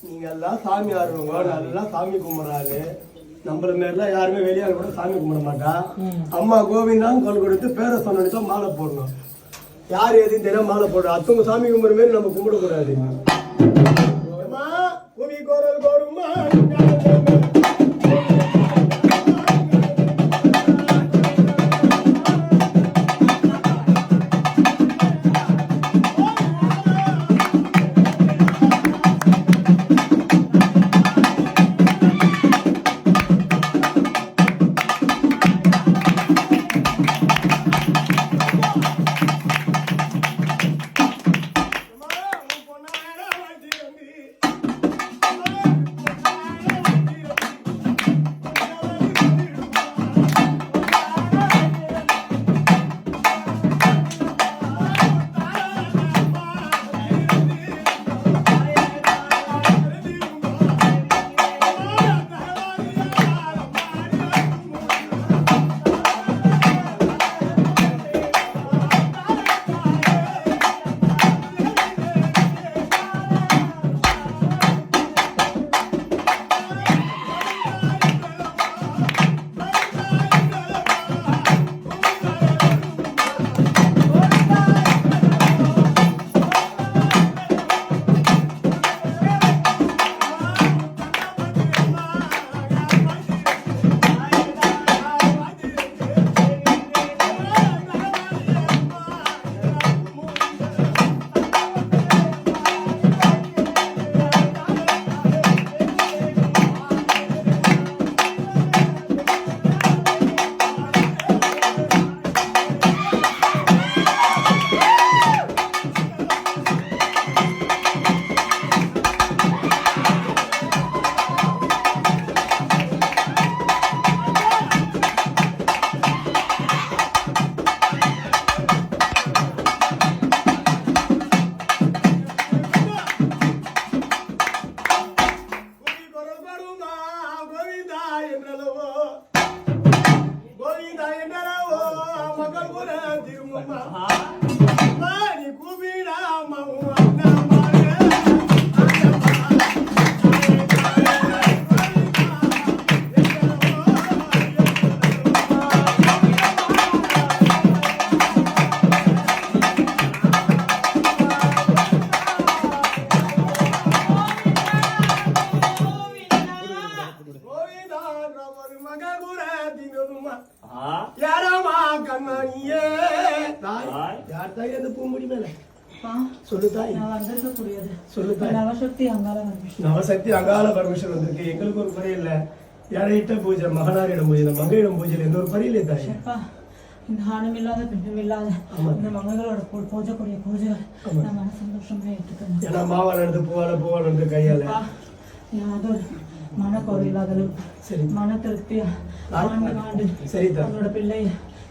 நீங்க எல்லாம் சாமி ஆடுறவங்க நல்லா சாமி கும்பிடுறாரு. நம்மள மாதிரிலாம் யாருமே வெளியால் கூட சாமி கும்பிட மாட்டா. அம்மா கோவிந்தான்னு கொண்டு கொடுத்து பேரை சொன்னதான் மாலை போடணும். யார் எதுவும் தெரியாம மாலை போடுறோம். அத்தவங்க சாமி கும்பிடுற மாதிரி நம்ம கும்பிடக்கூடாது. கோவி கோரல் கோருமா நவசக்தி அங்கால பரமேஸ்வரர் வந்திருக்கு. எங்களுக்கு ஒரு குறை இல்ல. யாரையிட்ட பூஜை மகனாரிடம் பூஜை மகளிடம் பூஜையில் எந்த ஒரு குறையிலே தாய். இந்த ஆணும் இல்லாத பெண்ணும் இல்லாத இந்த மங்களோட பூஜைக்கூடிய பூஜைகள் நான் சந்தோஷமா ஏற்றுக்கணும். ஏன்னா மாவால் எடுத்து பூவால் எடுத்து கையால யாதொரு மனக்குறை இல்லாத சரி மன திருப்தியா ஆண்டு சரி அவங்களோட பிள்ளை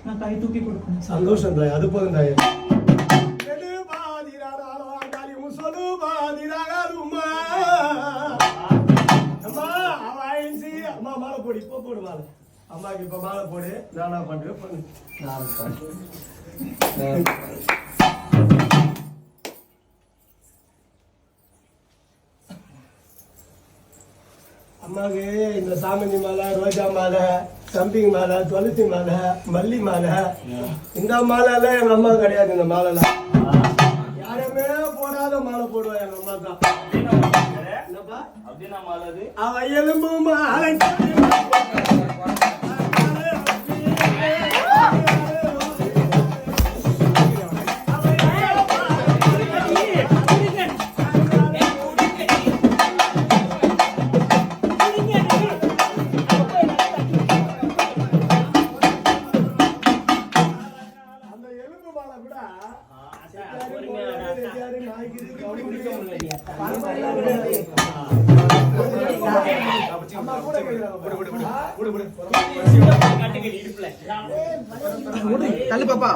நான் கை தூக்கி கொடுக்கணும். சந்தோஷம் தாய். அது போதும் தாய். அம்மா மாலை போடு. இப்போ போடு மாலை. அம்மாக்கு இப்ப மாலை போடு. நானா பண்றேன் பண்ணு. அம்மாவுக்கு இந்த சாமந்தி மாலை, ரோஜா மாலை, சம்பிங் மாலை, துளசி மாலை, மல்லி மாலை, இந்த மாலை எல்லாம் எங்க அம்மா கிடையாது. இந்த மாலை எல்லாம் யாருமே போடாத மாலை போடுவா எங்க அம்மா தான். அவ எலும்பு மாலை தள்ளு பாப்பா